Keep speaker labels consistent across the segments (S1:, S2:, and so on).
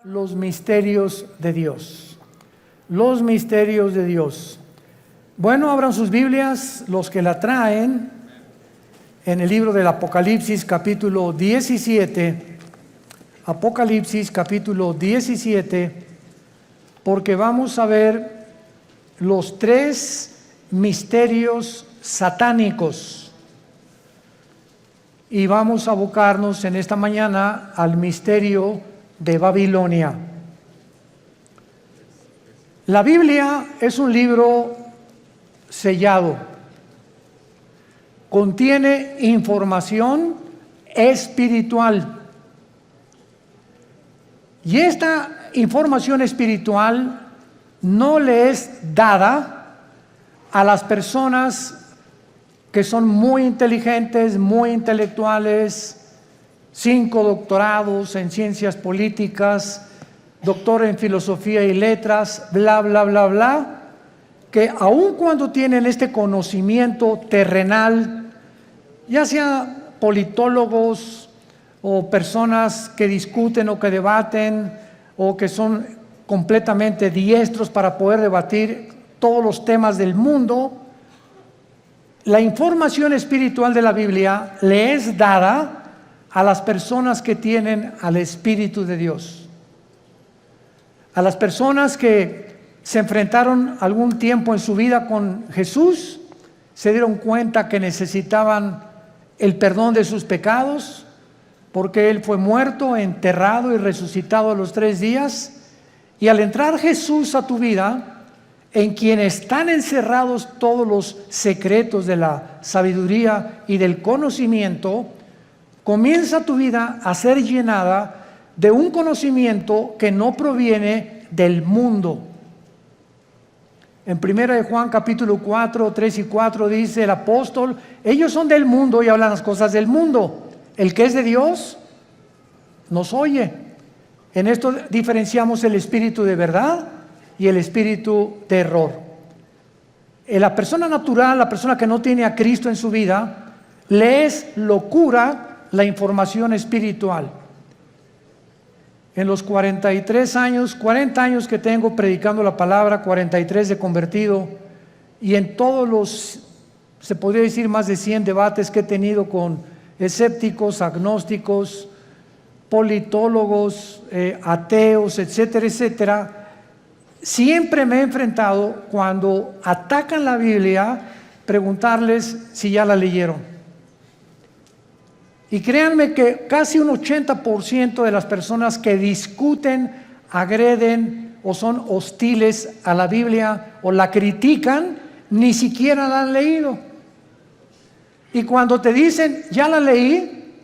S1: Los misterios de Dios. Los misterios de Dios. Bueno, abran sus Biblias, los que la traen, en el libro del Apocalipsis, capítulo 17. Apocalipsis, capítulo 17, porque vamos a ver los tres misterios satánicos. Y vamos a abocarnos en esta mañana al misterio de Babilonia. La Biblia es un libro sellado. Contiene información espiritual. Y esta información espiritual no le es dada a las personas que son muy inteligentes, muy intelectuales, 5 doctorados en ciencias políticas, doctor en filosofía y letras, bla, bla, bla, bla, que aun cuando tienen este conocimiento terrenal, ya sea politólogos o personas que discuten o que debaten o que son completamente diestros para poder debatir todos los temas del mundo, la información espiritual de la Biblia le es dada a las personas que tienen al Espíritu de Dios, a las personas que se enfrentaron algún tiempo en su vida con Jesús, se dieron cuenta que necesitaban el perdón de sus pecados, porque Él fue muerto, enterrado y resucitado a los 3 días, y al entrar Jesús a tu vida, en quien están encerrados todos los secretos de la sabiduría y del conocimiento, comienza tu vida a ser llenada de un conocimiento que no proviene del mundo. En 1 de Juan capítulo 4, 3 y 4 dice el apóstol: ellos son del mundo y hablan las cosas del mundo. El que es de Dios nos oye. En esto diferenciamos el espíritu de verdad y el espíritu de error. La persona natural, la persona que no tiene a Cristo en su vida, le es locura la información espiritual. En los 40 años que tengo predicando la palabra, 43 de convertido, y en todos los, se podría decir, más de 100 debates que he tenido con escépticos, agnósticos, politólogos, ateos, etcétera, etcétera, siempre me he enfrentado, cuando atacan la Biblia, preguntarles si ya la leyeron. Y créanme que casi un 80% de las personas que discuten, agreden o son hostiles a la Biblia o la critican, ni siquiera la han leído. Y cuando te dicen, ya la leí,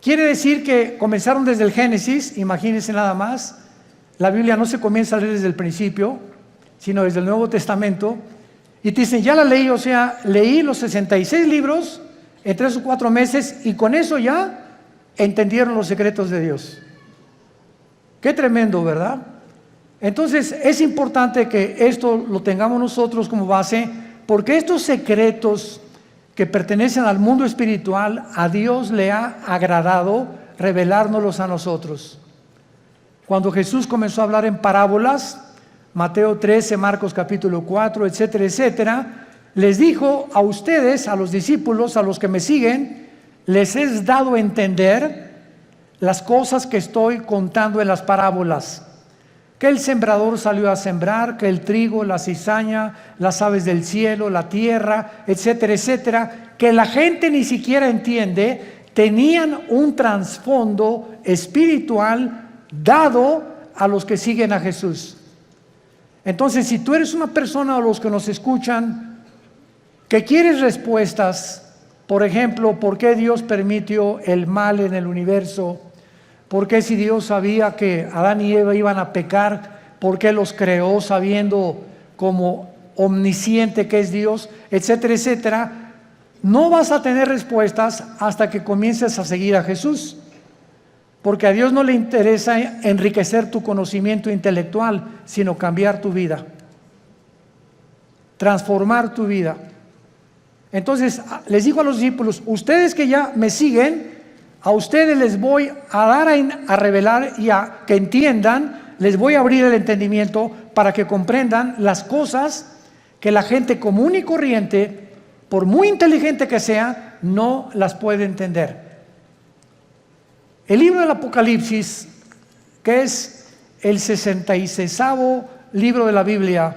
S1: quiere decir que comenzaron desde el Génesis. Imagínense nada más. La Biblia no se comienza a leer desde el principio, sino desde el Nuevo Testamento. Y te dicen, ya la leí, o sea, leí los 66 libros en 3 o 4 meses, y con eso ya entendieron los secretos de Dios. Qué tremendo, ¿verdad? Entonces es importante que esto lo tengamos nosotros como base, porque estos secretos que pertenecen al mundo espiritual, a Dios le ha agradado revelárnoslos a nosotros. Cuando Jesús comenzó a hablar en parábolas, Mateo 13, Marcos capítulo 4, etcétera, etcétera, les dijo a ustedes, a los discípulos, a los que me siguen, les es dado a entender las cosas que estoy contando en las parábolas. Que el sembrador salió a sembrar, que el trigo, la cizaña, las aves del cielo, la tierra, etcétera, etcétera, que la gente ni siquiera entiende, tenían un trasfondo espiritual dado a los que siguen a Jesús. Entonces, si tú eres una persona, o los que nos escuchan, que quieres respuestas, por ejemplo, ¿por qué Dios permitió el mal en el universo? ¿Por qué, si Dios sabía que Adán y Eva iban a pecar, por qué los creó sabiendo como omnisciente que es Dios, etcétera, etcétera? No vas a tener respuestas hasta que comiences a seguir a Jesús, porque a Dios no le interesa enriquecer tu conocimiento intelectual, sino cambiar tu vida, transformar tu vida. Entonces les digo a los discípulos, ustedes que ya me siguen, a ustedes les voy a dar a revelar y a que entiendan, les voy a abrir el entendimiento para que comprendan las cosas que la gente común y corriente, por muy inteligente que sea, no las puede entender. El libro del Apocalipsis, que es el 66º libro de la Biblia,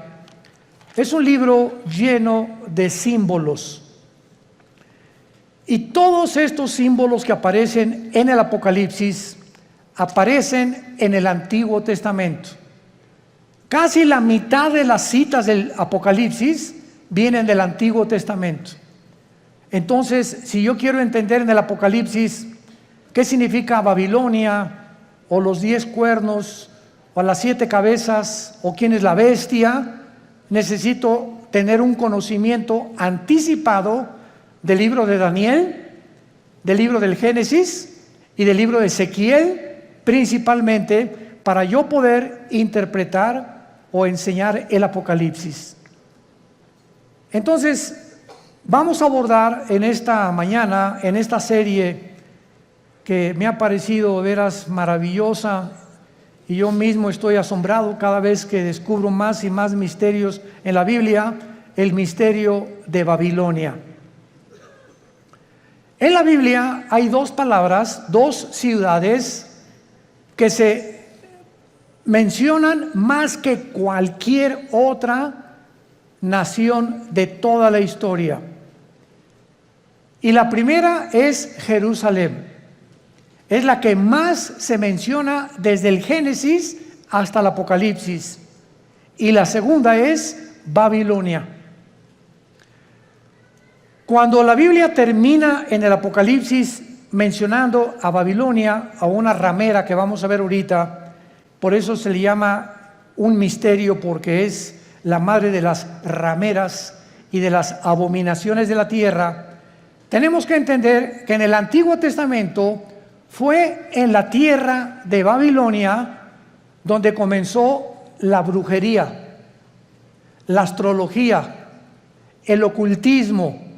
S1: es un libro lleno de símbolos. Y todos estos símbolos que aparecen en el Apocalipsis aparecen en el Antiguo Testamento. Casi la mitad de las citas del Apocalipsis vienen del Antiguo Testamento. Entonces, si yo quiero entender en el Apocalipsis qué significa Babilonia, o los 10 cuernos, o las 7 cabezas, o quién es la bestia, necesito tener un conocimiento anticipado del libro de Daniel, del libro del Génesis y del libro de Ezequiel, principalmente para yo poder interpretar o enseñar el Apocalipsis. Entonces, vamos a abordar en esta mañana, en esta serie que me ha parecido de veras maravillosa, y yo mismo estoy asombrado cada vez que descubro más y más misterios en la Biblia, el misterio de Babilonia. En la Biblia hay 2 palabras, 2 ciudades que se mencionan más que cualquier otra nación de toda la historia. Y la primera es Jerusalén. Es la que más se menciona desde el Génesis hasta el Apocalipsis. Y la segunda es Babilonia. Cuando la Biblia termina en el Apocalipsis mencionando a Babilonia, a una ramera que vamos a ver ahorita, por eso se le llama un misterio, porque es la madre de las rameras y de las abominaciones de la tierra. Tenemos que entender que en el Antiguo Testamento fue en la tierra de Babilonia donde comenzó la brujería, la astrología, el ocultismo,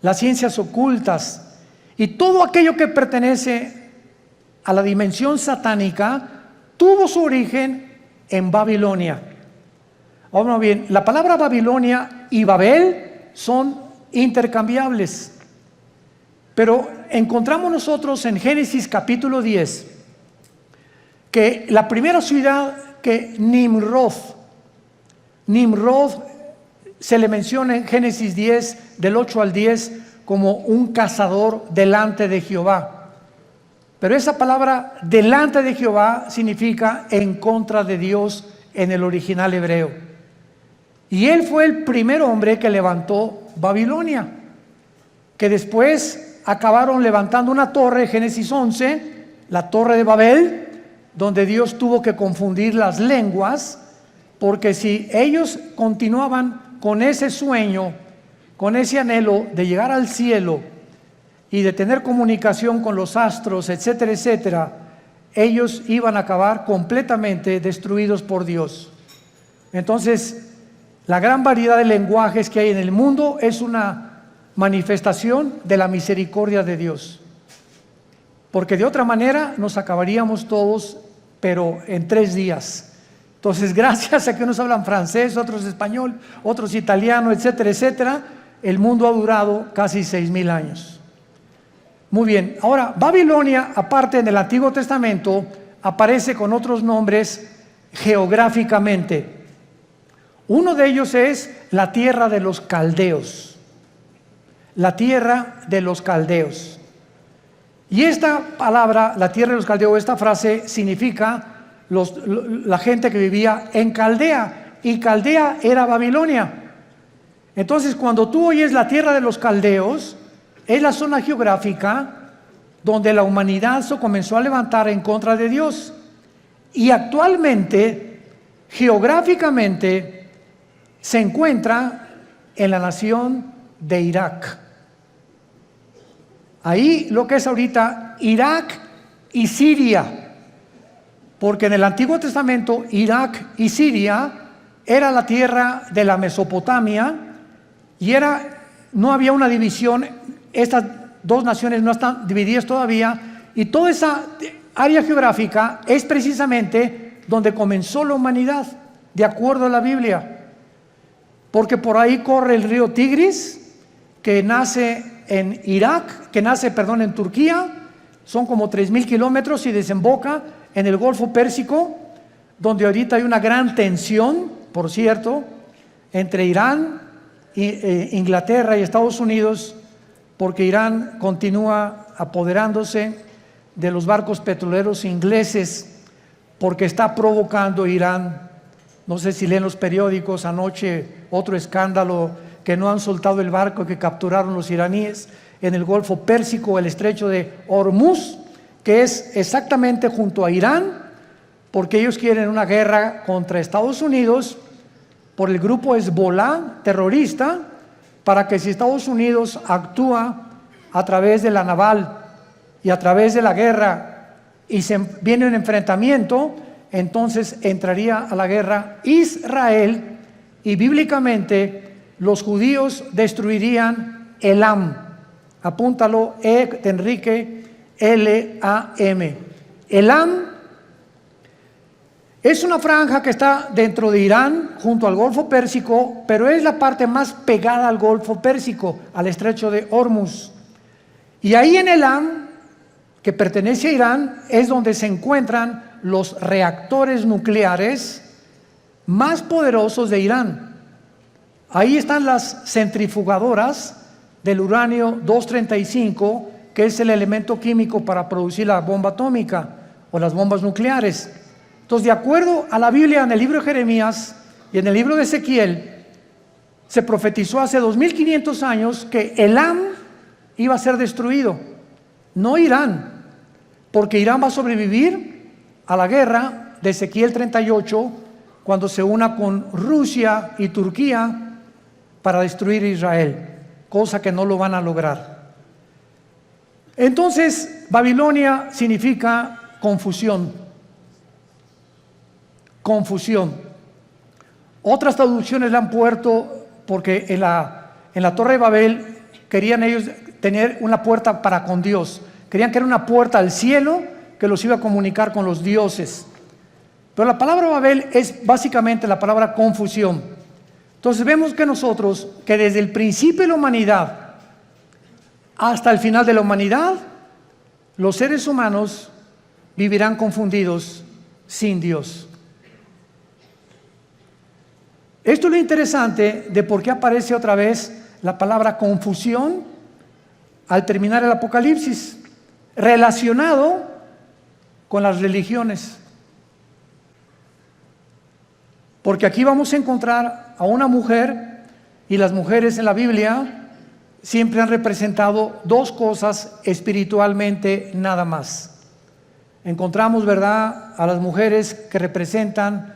S1: las ciencias ocultas y todo aquello que pertenece a la dimensión satánica tuvo su origen en Babilonia. Ahora bien, la palabra Babilonia y Babel son intercambiables, pero encontramos nosotros en Génesis capítulo 10 que la primera ciudad que Nimrod se le menciona en Génesis 10 del 8 al 10 como un cazador delante de Jehová. Pero esa palabra delante de Jehová significa en contra de Dios en el original hebreo. Y él fue el primer hombre que levantó Babilonia, que después acabaron levantando una torre, Génesis 11, la torre de Babel, donde Dios tuvo que confundir las lenguas, porque si ellos continuaban con ese sueño, con ese anhelo de llegar al cielo y de tener comunicación con los astros, etcétera, etcétera, ellos iban a acabar completamente destruidos por Dios. Entonces, la gran variedad de lenguajes que hay en el mundo es una manifestación de la misericordia de Dios, porque de otra manera nos acabaríamos todos, pero en 3 días. Entonces, gracias a que unos hablan francés, otros español, otros italiano, etcétera, etcétera, el mundo ha durado casi 6,000 años. Muy bien, ahora Babilonia, aparte en el Antiguo Testamento, aparece con otros nombres geográficamente. Uno de ellos es la tierra de los caldeos. La tierra de los caldeos. Y esta palabra, la tierra de los caldeos, esta frase significa la gente que vivía en Caldea, y Caldea era Babilonia. Entonces, cuando tú oyes la tierra de los caldeos, es la zona geográfica donde la humanidad se comenzó a levantar en contra de Dios. Y actualmente, geográficamente, se encuentra en la nación de Irak. Ahí lo que es ahorita Irak y Siria, porque en el Antiguo Testamento Irak y Siria era la tierra de la Mesopotamia y no había una división, estas 2 naciones no están divididas todavía, Y toda esa área geográfica es precisamente donde comenzó la humanidad, de acuerdo a la Biblia. Porque por ahí corre el río Tigris, que nace en Irak, en Turquía, son como 3,000 kilómetros y desemboca en el Golfo Pérsico, donde ahorita hay una gran tensión, por cierto, entre Irán, Inglaterra y Estados Unidos, porque Irán continúa apoderándose de los barcos petroleros ingleses, porque está provocando Irán. No sé si leen los periódicos, anoche otro escándalo, que no han soltado el barco que capturaron los iraníes en el Golfo Pérsico, el estrecho de Hormuz, que es exactamente junto a Irán, porque ellos quieren una guerra contra Estados Unidos por el grupo Hezbollah terrorista, para que si Estados Unidos actúa a través de la naval y a través de la guerra y se viene un enfrentamiento, entonces entraría a la guerra Israel, y bíblicamente los judíos destruirían Elam. Apúntalo, Enrique, L-A-M. Elam es una franja que está dentro de Irán, junto al Golfo Pérsico, pero es la parte más pegada al Golfo Pérsico, al estrecho de Hormuz. Y ahí en Elam, que pertenece a Irán, es donde se encuentran los reactores nucleares más poderosos de Irán. Ahí están las centrifugadoras del uranio 235, que es el elemento químico para producir la bomba atómica o las bombas nucleares. Entonces, de acuerdo a la Biblia, en el libro de Jeremías y en el libro de Ezequiel, se profetizó hace 2500 años que Elam iba a ser destruido, no Irán, porque Irán va a sobrevivir a la guerra de Ezequiel 38 cuando se una con Rusia y Turquía para destruir Israel, cosa que no lo van a lograr. Entonces, Babilonia significa confusión. Confusión. Otras traducciones la han puesto porque en la Torre de Babel querían ellos tener una puerta para con Dios. Querían que era una puerta al cielo que los iba a comunicar con los dioses. Pero la palabra Babel es básicamente la palabra confusión. Entonces vemos que nosotros, que desde el principio de la humanidad hasta el final de la humanidad, los seres humanos vivirán confundidos sin Dios. Esto es lo interesante de por qué aparece otra vez la palabra confusión al terminar el Apocalipsis, relacionado con las religiones. Porque aquí vamos a encontrar a una mujer, y las mujeres en la Biblia siempre han representado dos cosas espiritualmente nada más. Encontramos, ¿verdad?, a las mujeres que representan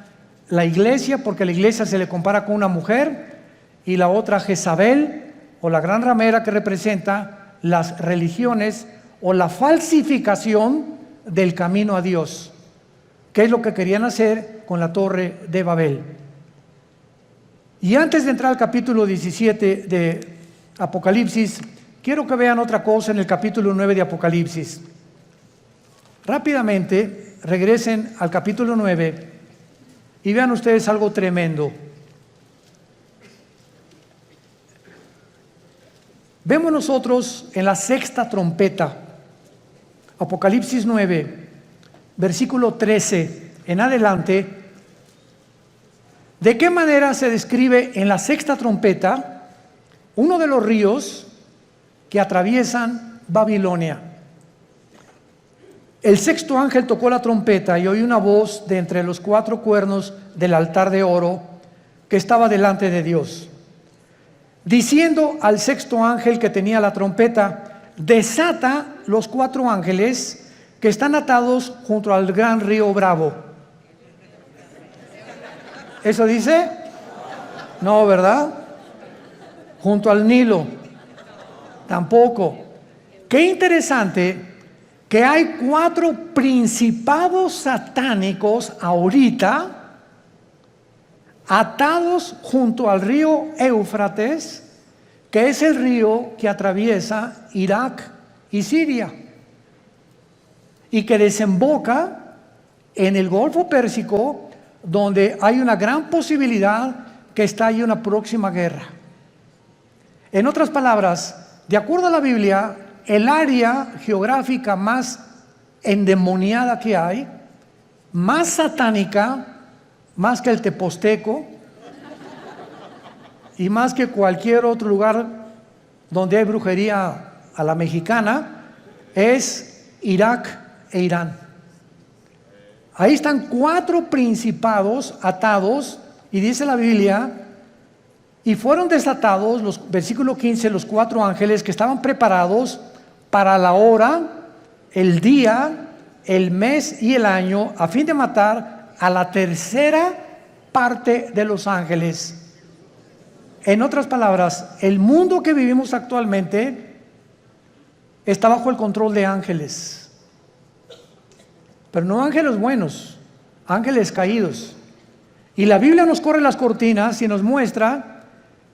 S1: la iglesia, porque la iglesia se le compara con una mujer, y la otra Jezabel, o la gran ramera, que representa las religiones o la falsificación del camino a Dios, que es lo que querían hacer con la Torre de Babel. Y antes de entrar al capítulo 17 de Apocalipsis, quiero que vean otra cosa en el capítulo 9 de Apocalipsis. Rápidamente regresen al capítulo 9 y vean ustedes algo tremendo. Vemos nosotros en la sexta trompeta, Apocalipsis 9, versículo 13 en adelante, de qué manera se describe en la sexta trompeta uno de los ríos que atraviesan Babilonia. El sexto ángel tocó la trompeta y oí una voz de entre los cuatro cuernos del altar de oro que estaba delante de Dios, diciendo al sexto ángel que tenía la trompeta: desata los cuatro ángeles que están atados junto al gran río Bravo. ¿Eso dice? No, ¿verdad? Junto al Nilo. Tampoco. Qué interesante que hay cuatro principados satánicos ahorita atados junto al río Éufrates, que es el río que atraviesa Irak y Siria. y que desemboca en el Golfo Pérsico, donde hay una gran posibilidad que estalle una próxima guerra. En otras palabras, de acuerdo a la Biblia, el área geográfica más endemoniada que hay, más satánica, más que el Teposteco y más que cualquier otro lugar donde hay brujería a la mexicana, es Irak e Irán. Ahí están 4 principados atados, y dice la Biblia, y fueron desatados, versículo 15, los 4 ángeles que estaban preparados para la hora, el día, el mes y el año, a fin de matar a la tercera parte de los ángeles. En otras palabras, el mundo que vivimos actualmente está bajo el control de ángeles, pero no ángeles buenos, ángeles caídos. Y la Biblia nos corre las cortinas y nos muestra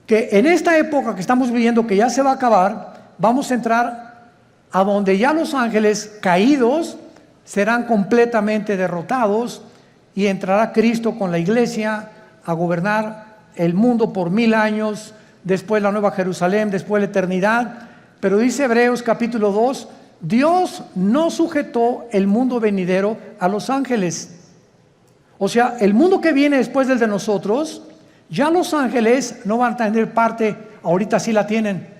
S1: que en esta época que estamos viviendo, que ya se va a acabar, vamos a entrar a donde ya los ángeles caídos serán completamente derrotados, y entrará Cristo con la iglesia a gobernar el mundo por 1000 años, después la Nueva Jerusalén, después la eternidad. Pero dice Hebreos capítulo 2, Dios no sujetó el mundo venidero a los ángeles. O sea, el mundo que viene después del de nosotros, ya los ángeles no van a tener parte, ahorita sí la tienen.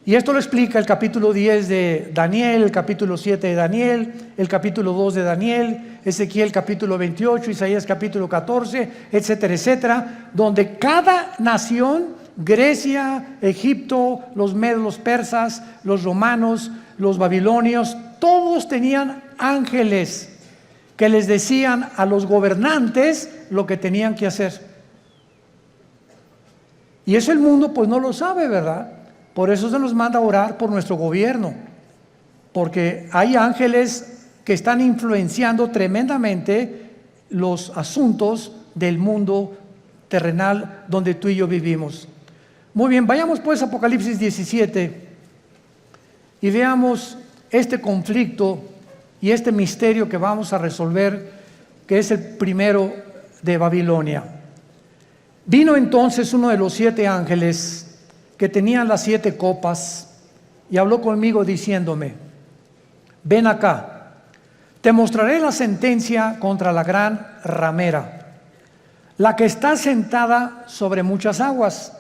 S1: Y esto lo explica el capítulo 10 de Daniel, el capítulo 7 de Daniel, el capítulo 2 de Daniel, Ezequiel capítulo 28, Isaías capítulo 14, etcétera, etcétera, donde cada nación, Grecia, Egipto, los medos, los persas, los romanos, los babilonios, todos tenían ángeles que les decían a los gobernantes lo que tenían que hacer. Y eso el mundo pues no lo sabe, ¿verdad? Por eso se nos manda a orar por nuestro gobierno, porque hay ángeles que están influenciando tremendamente los asuntos del mundo terrenal donde tú y yo vivimos. Muy bien, vayamos pues a Apocalipsis 17 y veamos este conflicto y este misterio que vamos a resolver, que es el primero de Babilonia. Vino entonces uno de los 7 ángeles que tenían las 7 copas y habló conmigo diciéndome: ven acá, te mostraré la sentencia contra la gran ramera, la que está sentada sobre muchas aguas.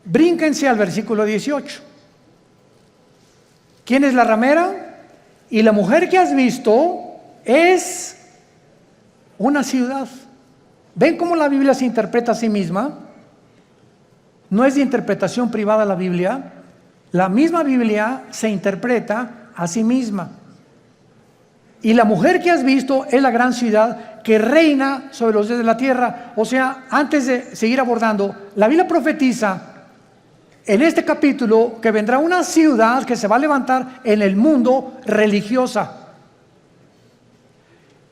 S1: Brínquense al versículo 18. ¿Quién es la ramera? Y la mujer que has visto es una ciudad. ¿Ven cómo la Biblia se interpreta a sí misma? No es de interpretación privada la Biblia. La misma Biblia se interpreta a sí misma. Y la mujer que has visto es la gran ciudad que reina sobre los dioses de la tierra. O sea, antes de seguir abordando, la Biblia profetiza en este capítulo que vendrá una ciudad que se va a levantar en el mundo religiosa.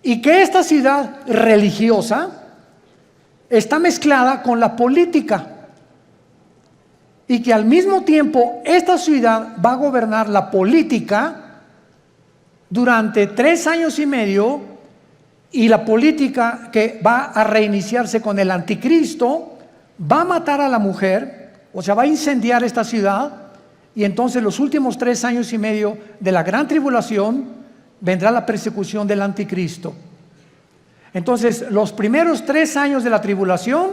S1: Y que esta ciudad religiosa está mezclada con la política. Y que al mismo tiempo esta ciudad va a gobernar la política durante 3 años y medio, y la política que va a reiniciarse con el anticristo va a matar a la mujer, o sea, va a incendiar esta ciudad, y entonces los últimos 3 años y medio de la gran tribulación vendrá la persecución del anticristo. Entonces, los primeros 3 años de la tribulación,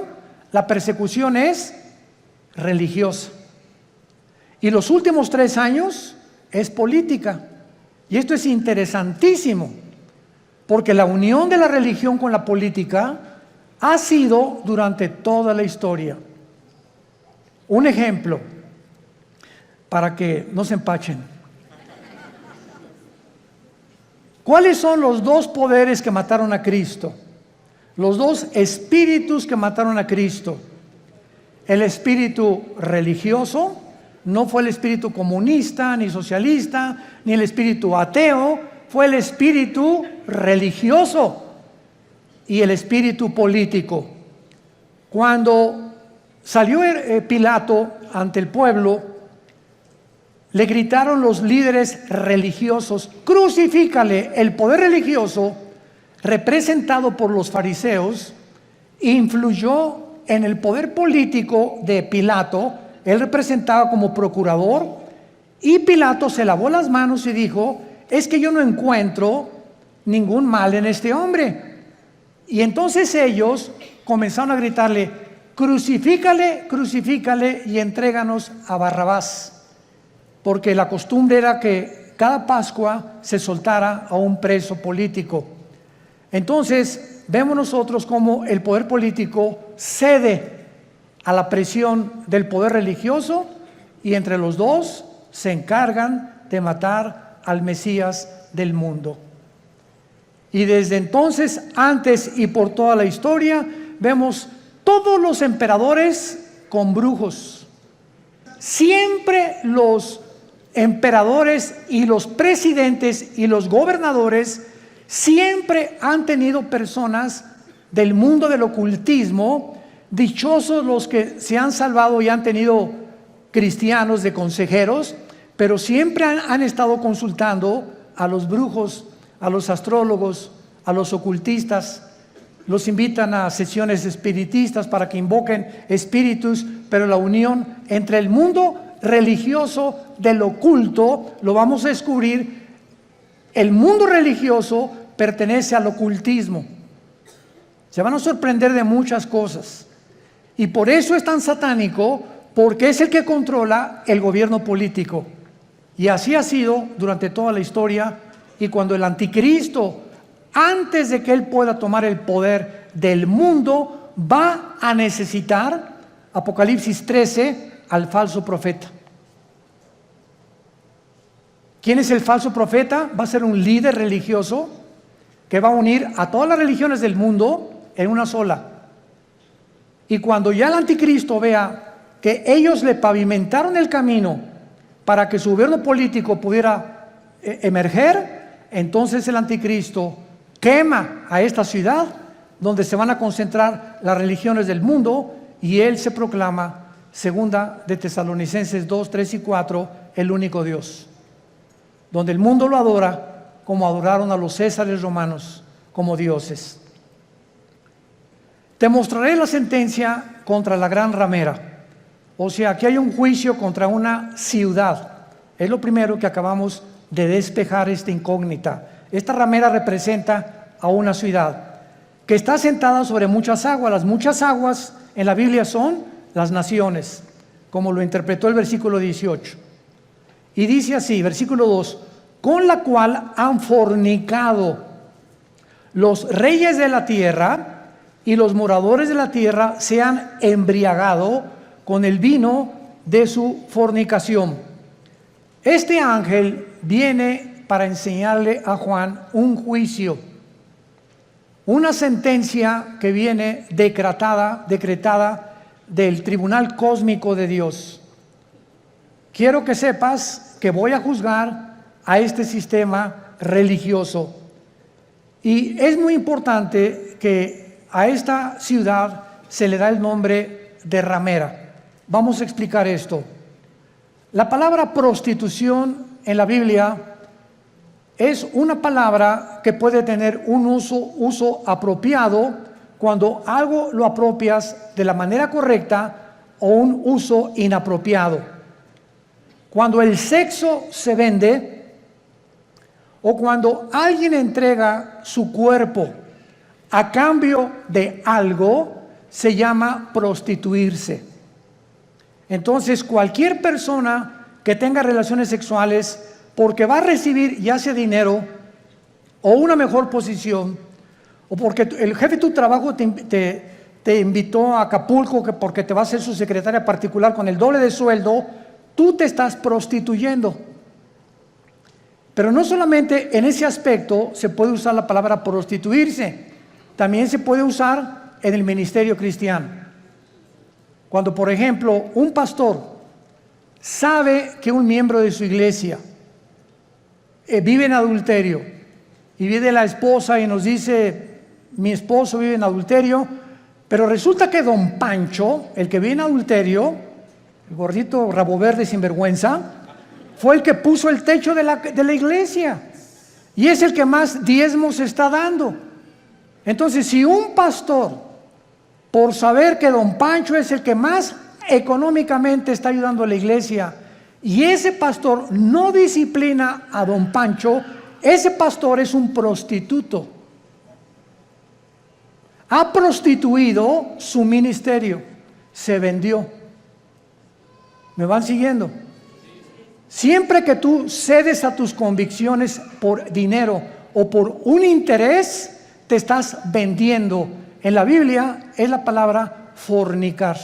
S1: la persecución es religiosa. Y los últimos 3 años es política. Y esto es interesantísimo, porque la unión de la religión con la política ha sido durante toda la historia. Un ejemplo, para que no se empachen. ¿Cuáles son los 2 poderes que mataron a Cristo? Los 2 espíritus que mataron a Cristo. El espíritu religioso, no fue el espíritu comunista, ni socialista, ni el espíritu ateo, fue el espíritu religioso y el espíritu político. Cuando salió Pilato ante el pueblo, le gritaron los líderes religiosos: crucifícale. El poder religioso, representado por los fariseos, influyó en el poder político de Pilato. Él representaba como procurador, y Pilato se lavó las manos y dijo: es que yo no encuentro ningún mal en este hombre. Y entonces ellos comenzaron a gritarle: crucifícale, crucifícale y entréganos a Barrabás. Porque la costumbre era que cada Pascua se soltara a un preso político. Entonces vemos nosotros cómo el poder político cede a la presión del poder religioso, y entre los dos se encargan de matar al Mesías del mundo. Y desde entonces, antes y por toda la historia, vemos todos los emperadores con brujos. Siempre los emperadores y los presidentes y los gobernadores siempre han tenido personas del mundo del ocultismo. Dichosos los que se han salvado y han tenido cristianos de consejeros, pero siempre han estado consultando a los brujos, a los astrólogos, a los ocultistas. Los invitan a sesiones espiritistas para que invoquen espíritus, pero la unión entre el mundo religioso del oculto, lo vamos a descubrir. El mundo religioso pertenece al ocultismo. Se van a sorprender de muchas cosas, y por eso es tan satánico, porque es el que controla el gobierno político. Y así ha sido durante toda la historia. Y cuando el anticristo, antes de que él pueda tomar el poder del mundo, va a necesitar, Apocalipsis 13, al falso profeta. ¿Quién es el falso profeta? Va a ser un líder religioso que va a unir a todas las religiones del mundo en una sola. Y cuando ya el anticristo vea que ellos le pavimentaron el camino para que su gobierno político pudiera emerger, entonces el anticristo quema a esta ciudad donde se van a concentrar las religiones del mundo, y él se proclama, segunda de Tesalonicenses 2, 3 y 4, el único Dios, donde el mundo lo adora como adoraron a los césares romanos como dioses. Te mostraré la sentencia contra la gran ramera. O sea, aquí hay un juicio contra una ciudad. Es lo primero que acabamos de despejar, esta incógnita. Esta ramera representa a una ciudad que está sentada sobre muchas aguas. Las muchas aguas en la Biblia son las naciones, como lo interpretó el versículo 18. Y dice así, versículo 2: con la cual han fornicado los reyes de la tierra, y los moradores de la tierra se han embriagado con el vino de su fornicación. Este ángel viene para enseñarle a Juan un juicio, una sentencia que viene decretada del tribunal cósmico de Dios. Quiero que sepas que voy a juzgar a este sistema religioso, y es muy importante que a esta ciudad se le da el nombre de ramera. Vamos a explicar esto. La palabra prostitución en la Biblia es una palabra que puede tener un uso apropiado cuando algo lo apropias de la manera correcta, o un uso inapropiado. Cuando el sexo se vende, o cuando alguien entrega su cuerpo a cambio de algo, se llama prostituirse. Entonces, cualquier persona que tenga relaciones sexuales porque va a recibir ya sea dinero o una mejor posición, o porque el jefe de tu trabajo te invitó a Acapulco porque te va a ser su secretaria particular con el doble de sueldo, tú te estás prostituyendo. Pero no solamente en ese aspecto se puede usar la palabra prostituirse, también se puede usar en el ministerio cristiano. Cuando, por ejemplo, un pastor sabe que un miembro de su iglesia vive en adulterio, y viene la esposa y nos dice: mi esposo vive en adulterio, pero resulta que don Pancho, el que vive en adulterio, el gordito rabo verde sinvergüenza, fue el que puso el techo de la iglesia y es el que más diezmos está dando. Entonces, si un pastor, por saber que don Pancho es el que más económicamente está ayudando a la iglesia, y ese pastor no disciplina a don Pancho, ese pastor es un prostituto. Ha prostituido su ministerio, se vendió. ¿Me van siguiendo? Siempre que tú cedes a tus convicciones por dinero o por un interés, te estás vendiendo. En la Biblia es la palabra fornicar.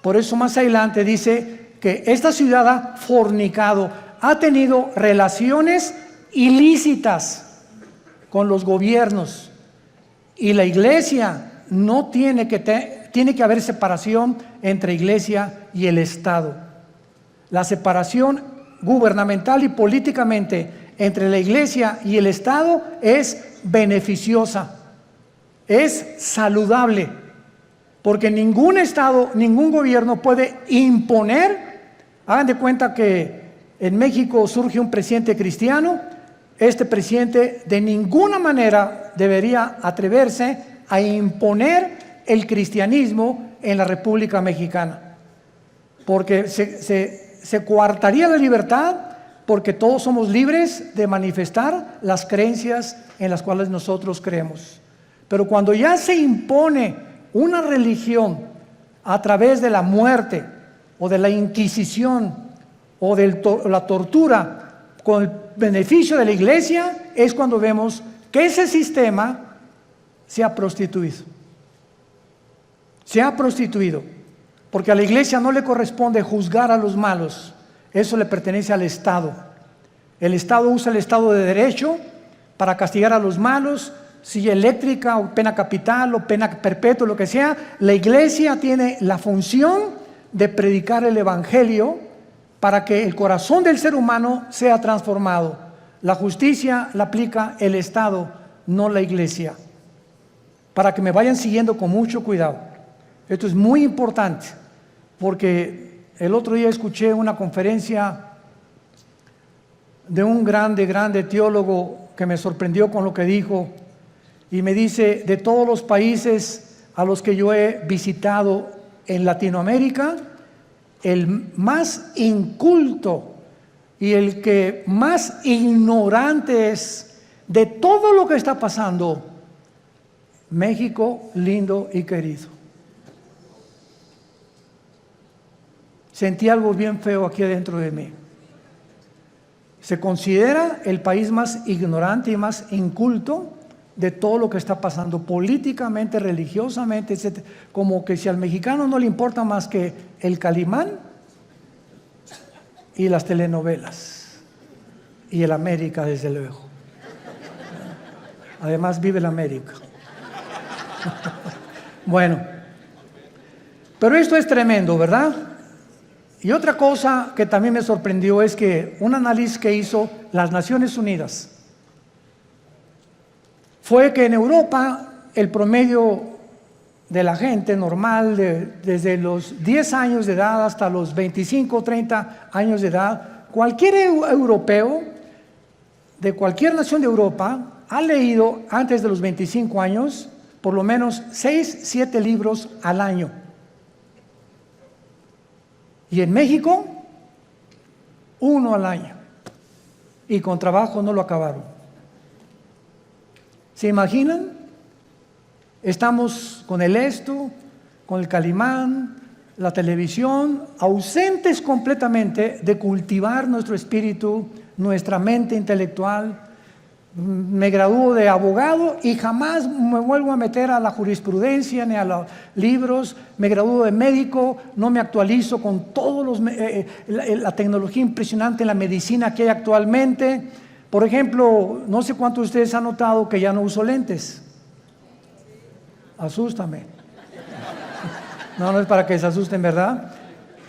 S1: Por eso más adelante dice que esta ciudad ha fornicado, ha tenido relaciones ilícitas con los gobiernos. Y la iglesia no tiene que haber separación entre iglesia y el Estado. La separación gubernamental y políticamente entre la iglesia y el Estado es beneficiosa, es saludable, porque ningún Estado, ningún gobierno puede imponer. Hagan de cuenta que en México surge un presidente cristiano. Este presidente de ninguna manera debería atreverse a imponer el cristianismo en la República Mexicana, porque se coartaría la libertad, porque todos somos libres de manifestar las creencias en las cuales nosotros creemos. Pero cuando ya se impone una religión a través de la muerte o de la Inquisición o de la tortura con el beneficio de la iglesia, es cuando vemos que ese sistema se ha prostituido. Se ha prostituido, porque a la iglesia no le corresponde juzgar a los malos, eso le pertenece al Estado. El Estado usa el Estado de Derecho para castigar a los malos, silla eléctrica o pena capital o pena perpetua, lo que sea. La iglesia tiene la función de predicar el Evangelio para que el corazón del ser humano sea transformado. La justicia la aplica el Estado, no la iglesia. Para que me vayan siguiendo con mucho cuidado. Esto es muy importante, porque el otro día escuché una conferencia de un grande teólogo que me sorprendió con lo que dijo, y me dice: de todos los países a los que yo he visitado en Latinoamérica, el más inculto y el que más ignorante es de todo lo que está pasando, México lindo y querido. Sentí algo bien feo aquí adentro de mí. Se considera el país más ignorante y más inculto de todo lo que está pasando políticamente, religiosamente, etc. Como que si al mexicano no le importa más que el Calimán y las telenovelas y el América, desde luego. Además vive el América. Bueno, pero esto es tremendo, ¿verdad? Y otra cosa que también me sorprendió es que un análisis que hizo las Naciones Unidas fue que en Europa el promedio de la gente normal, desde los 10 años de edad hasta los 25 o 30 años de edad, cualquier europeo de cualquier nación de Europa ha leído antes de los 25 años por lo menos 6, 7 libros al año. Y en México, 1 al año. Y con trabajo no lo acabaron. ¿Se imaginan? Estamos con el esto, con el Calimán, la televisión, ausentes completamente de cultivar nuestro espíritu, nuestra mente intelectual. Me gradúo de abogado y jamás me vuelvo a meter a la jurisprudencia ni a los libros. Me gradúo de médico, no me actualizo con todos la tecnología impresionante en la medicina que hay actualmente. Por ejemplo, no sé cuántos de ustedes han notado que ya no uso lentes. Asústame. No es para que se asusten, ¿verdad?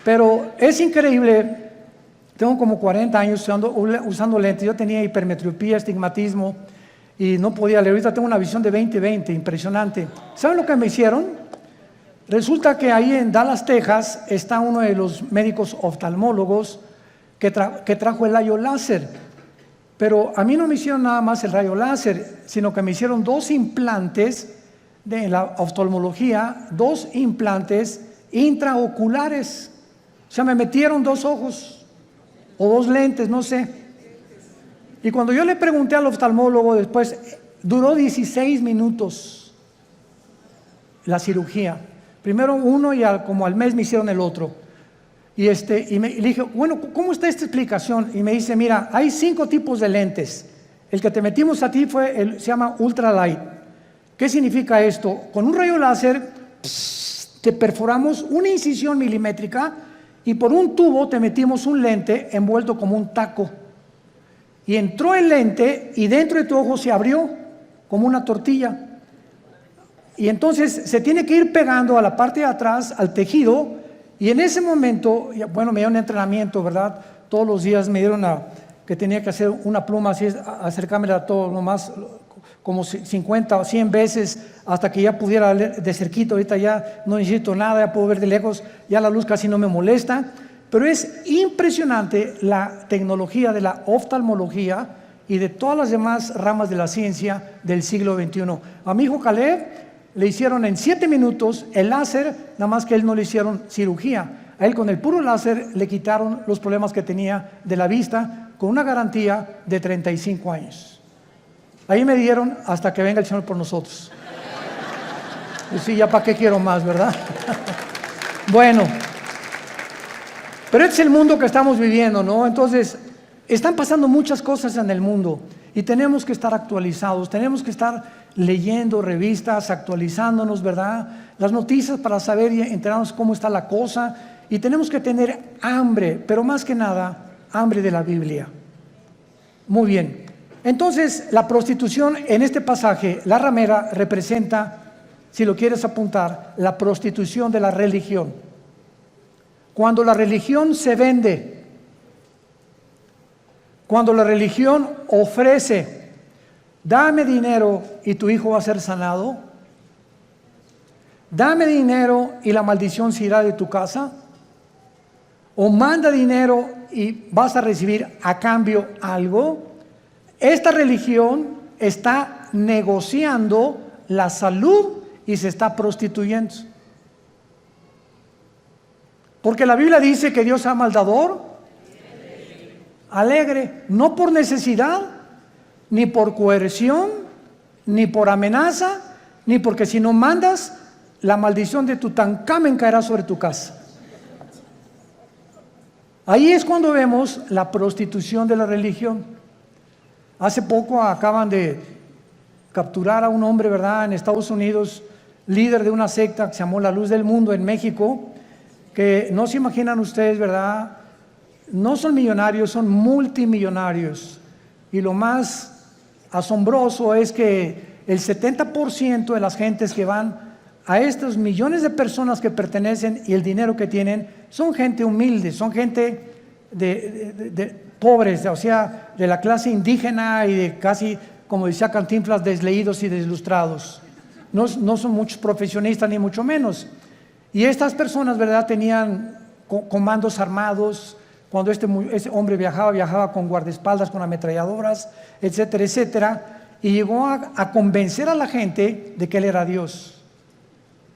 S1: Pero es increíble. Tengo como 40 años usando lentes. Yo tenía hipermetropía, estigmatismo y no podía leer. Ahorita tengo una visión de 20/20, impresionante. ¿Saben lo que me hicieron? Resulta que ahí en Dallas, Texas, está uno de los médicos oftalmólogos que trajo el rayo láser. Pero a mí no me hicieron nada más el rayo láser, sino que me hicieron 2 implantes de la oftalmología, 2 implantes intraoculares. O sea, me metieron 2 ojos o 2 lentes, no sé. Y cuando yo le pregunté al oftalmólogo después, duró 16 minutos la cirugía. Primero uno y como al mes me hicieron el otro. Y le dije, bueno, ¿cómo está esta explicación? Y me dice, mira, hay 5 tipos de lentes. El que te metimos a ti se llama ultralight. ¿Qué significa esto? Con un rayo láser te perforamos una incisión milimétrica y por un tubo te metimos un lente envuelto como un taco. Y entró el lente y dentro de tu ojo se abrió como una tortilla. Y entonces se tiene que ir pegando a la parte de atrás, al tejido. Y en ese momento, bueno, me dieron entrenamiento, ¿verdad? Todos los días me dieron que tenía que hacer una pluma así, acercármela a todo, nomás como 50 o 100 veces hasta que ya pudiera leer de cerquito. Ahorita ya no necesito nada, ya puedo ver de lejos, ya la luz casi no me molesta. Pero es impresionante la tecnología de la oftalmología y de todas las demás ramas de la ciencia del siglo XXI. A mi hijo Caleb le hicieron en 7 minutos el láser, nada más que a él no le hicieron cirugía. A él con el puro láser le quitaron los problemas que tenía de la vista con una garantía de 35 años. Ahí me dieron hasta que venga el Señor por nosotros. Pues sí, ya para qué quiero más, ¿verdad? Bueno, pero este es el mundo que estamos viviendo, ¿no? Entonces, están pasando muchas cosas en el mundo y tenemos que estar actualizados, tenemos que estar leyendo revistas, actualizándonos, ¿verdad? Las noticias para saber y enterarnos cómo está la cosa. Y tenemos que tener hambre, pero más que nada, hambre de la Biblia. Muy bien. Entonces, la prostitución en este pasaje, la ramera representa, si lo quieres apuntar, la prostitución de la religión. Cuando la religión se vende, cuando la religión ofrece, dame dinero y tu hijo va a ser sanado. Dame dinero y la maldición se irá de tu casa. O manda dinero y vas a recibir a cambio algo. Esta religión está negociando la salud y se está prostituyendo. Porque la Biblia dice que Dios ama al dador alegre, no por necesidad, ni por coerción, ni por amenaza, ni porque si no mandas, la maldición de Tutankamén caerá sobre tu casa. Ahí es cuando vemos la prostitución de la religión. Hace poco acaban de capturar a un hombre, ¿verdad?, en Estados Unidos, líder de una secta que se llamó La Luz del Mundo en México, que no se imaginan ustedes, ¿verdad? No son millonarios, son multimillonarios. Y lo más asombroso es que el 70% de las gentes que van a estos millones de personas que pertenecen y el dinero que tienen son gente humilde, son gente de pobres, o sea, de la clase indígena y de casi, como decía Cantinflas, desleídos y deslustrados. No son muchos profesionistas ni mucho menos. Y estas personas, ¿verdad?, tenían comandos armados. Cuando ese hombre viajaba con guardaespaldas, con ametralladoras, etcétera, etcétera, y llegó a convencer a la gente de que él era Dios.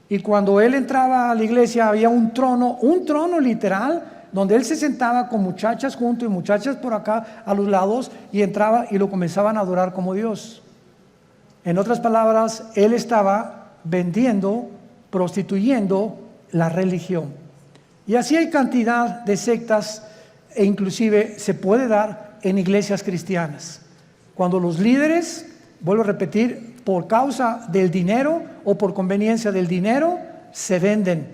S1: Y cuando él entraba a la iglesia había un trono literal, donde él se sentaba con muchachas junto y muchachas por acá a los lados, y entraba y lo comenzaban a adorar como Dios. En otras palabras, él estaba vendiendo, prostituyendo la religión. Y así hay cantidad de sectas, e inclusive se puede dar en iglesias cristianas. Cuando los líderes, vuelvo a repetir, por causa del dinero o por conveniencia del dinero, se venden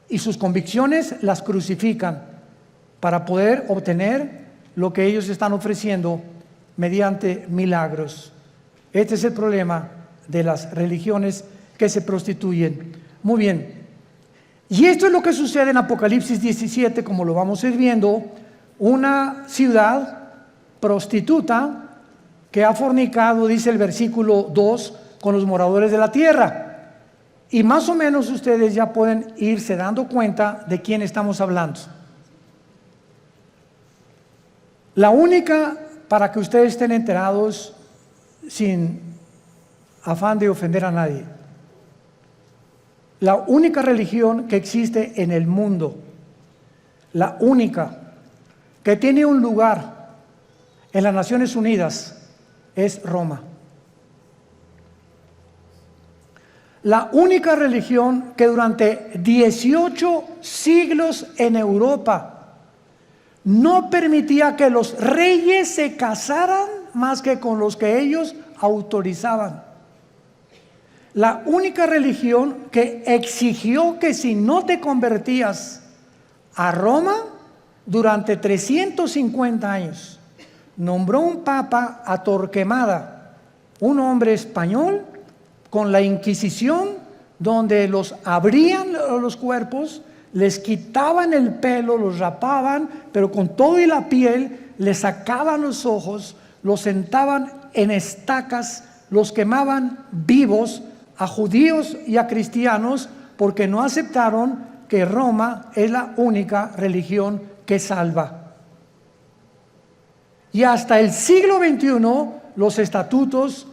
S1: y sus convicciones las crucifican para poder obtener lo que ellos están ofreciendo mediante milagros. Este es el problema de las religiones que se prostituyen. Muy bien. Y esto es lo que sucede en Apocalipsis 17, como lo vamos a ir viendo, una ciudad prostituta que ha fornicado, dice el versículo 2, con los moradores de la tierra. Y más o menos ustedes ya pueden irse dando cuenta de quién estamos hablando. La única, para que ustedes estén enterados, sin afán de ofender a nadie, la única religión que existe en el mundo, la única que tiene un lugar en las Naciones Unidas, es Roma. La única religión que durante 18 siglos en Europa no permitía que los reyes se casaran más que con los que ellos autorizaban. La única religión que exigió que si no te convertías a Roma durante 350 años, nombró un papa a Torquemada, un hombre español, con la Inquisición, donde los abrían los cuerpos, les quitaban el pelo, los rapaban, pero con todo y la piel, les sacaban los ojos, los sentaban en estacas, los quemaban vivos a judíos y a cristianos, porque no aceptaron que Roma es la única religión que salva. Y hasta el siglo XXI, los estatutos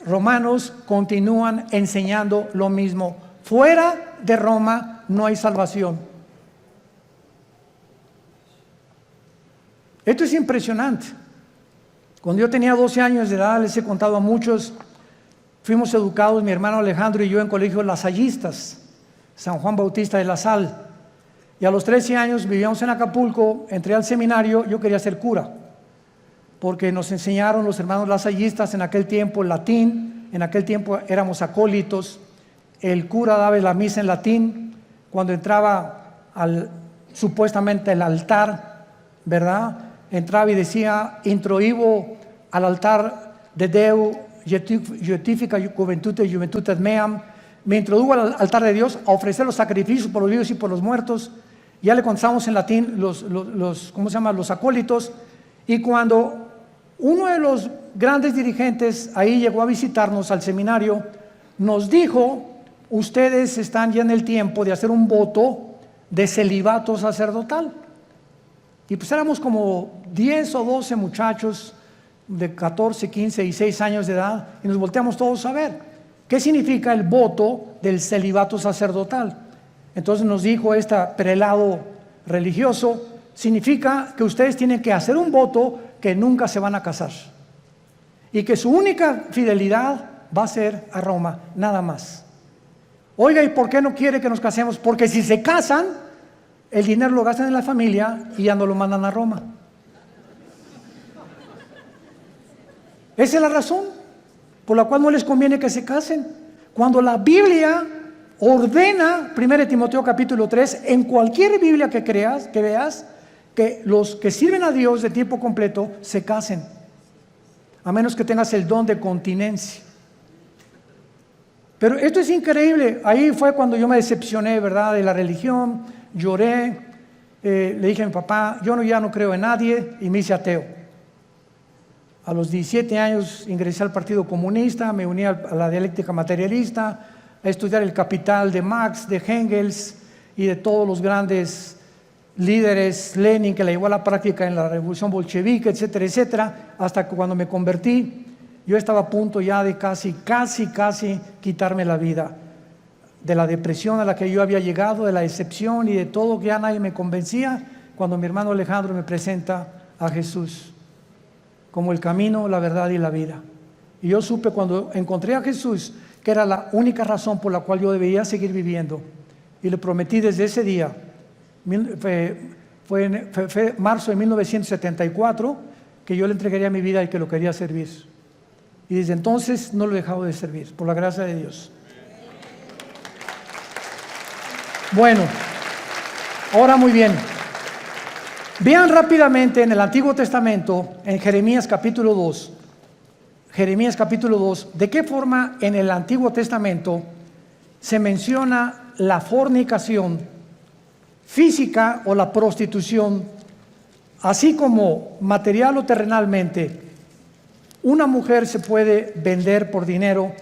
S1: romanos continúan enseñando lo mismo. Fuera de Roma no hay salvación. Esto es impresionante. Cuando yo tenía 12 años de edad, les he contado a muchos, fuimos educados, mi hermano Alejandro y yo, en colegios lasallistas, San Juan Bautista de La Sal. Y a los 13 años vivíamos en Acapulco, entré al seminario, yo quería ser cura, porque nos enseñaron los hermanos lasallistas en aquel tiempo el latín, en aquel tiempo éramos acólitos, el cura daba la misa en latín, cuando entraba supuestamente al altar, ¿verdad? Entraba y decía, introibo al altar de Deu, justifica juventudes meam, me introdujo al altar de Dios a ofrecer los sacrificios por los vivos y por los muertos. Ya le contamos en latín los acólitos, y cuando uno de los grandes dirigentes ahí llegó a visitarnos al seminario, nos dijo, ustedes están ya en el tiempo de hacer un voto de celibato sacerdotal. Y pues éramos como 10 o 12 muchachos de 14, 15 y 6 años de edad, y nos volteamos todos a ver qué significa el voto del celibato sacerdotal. Entonces nos dijo este prelado religioso, significa que ustedes tienen que hacer un voto que nunca se van a casar y que su única fidelidad va a ser a Roma, nada más. Oiga, ¿y por qué no quiere que nos casemos? Porque si se casan, el dinero lo gastan en la familia y ya no lo mandan a Roma. Esa es la razón por la cual no les conviene que se casen. Cuando la Biblia ordena, 1 Timoteo capítulo 3, en cualquier Biblia que veas, que los que sirven a Dios de tiempo completo se casen, a menos que tengas el don de continencia. Pero esto es increíble. Ahí fue cuando yo me decepcioné, ¿verdad?, de la religión. Lloré, le dije a mi papá, ya no creo en nadie, y me hice ateo. A los 17 años ingresé al Partido Comunista, me uní a la dialéctica materialista, a estudiar el Capital de Marx, de Engels y de todos los grandes líderes, Lenin, que la llevó a la práctica en la revolución bolchevique, etcétera, etcétera, hasta que cuando me convertí, yo estaba a punto ya de casi quitarme la vida, de la depresión a la que yo había llegado, de la decepción y de todo, que ya nadie me convencía, cuando mi hermano Alejandro me presenta a Jesús como el camino, la verdad y la vida. Y yo supe cuando encontré a Jesús que era la única razón por la cual yo debía seguir viviendo, y le prometí desde ese día. Fue marzo de 1974 que yo le entregaría mi vida y que lo quería servir, y desde entonces no lo he dejado de servir, por la gracia de Dios. Bueno, ahora muy bien, vean rápidamente en el Antiguo Testamento, en Jeremías capítulo 2, de qué forma en el Antiguo Testamento se menciona la fornicación física o la prostitución, así como material o terrenalmente. Una mujer se puede vender por dinero,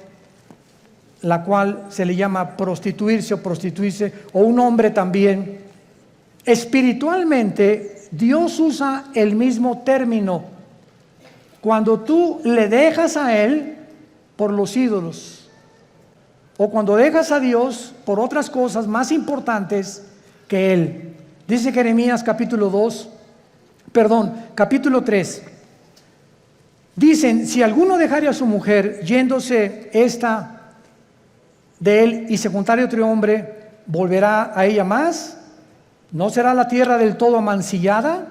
S1: la cual se le llama prostituirse o prostituirse, o un hombre también. Espiritualmente, Dios usa el mismo término cuando tú le dejas a Él por los ídolos, o cuando dejas a Dios por otras cosas más importantes que Él. Dice Jeremías capítulo 3. Dicen, si alguno dejare a su mujer, yéndose esta de él y se juntare otro hombre, ¿volverá a ella más? ¿No será la tierra del todo amancillada?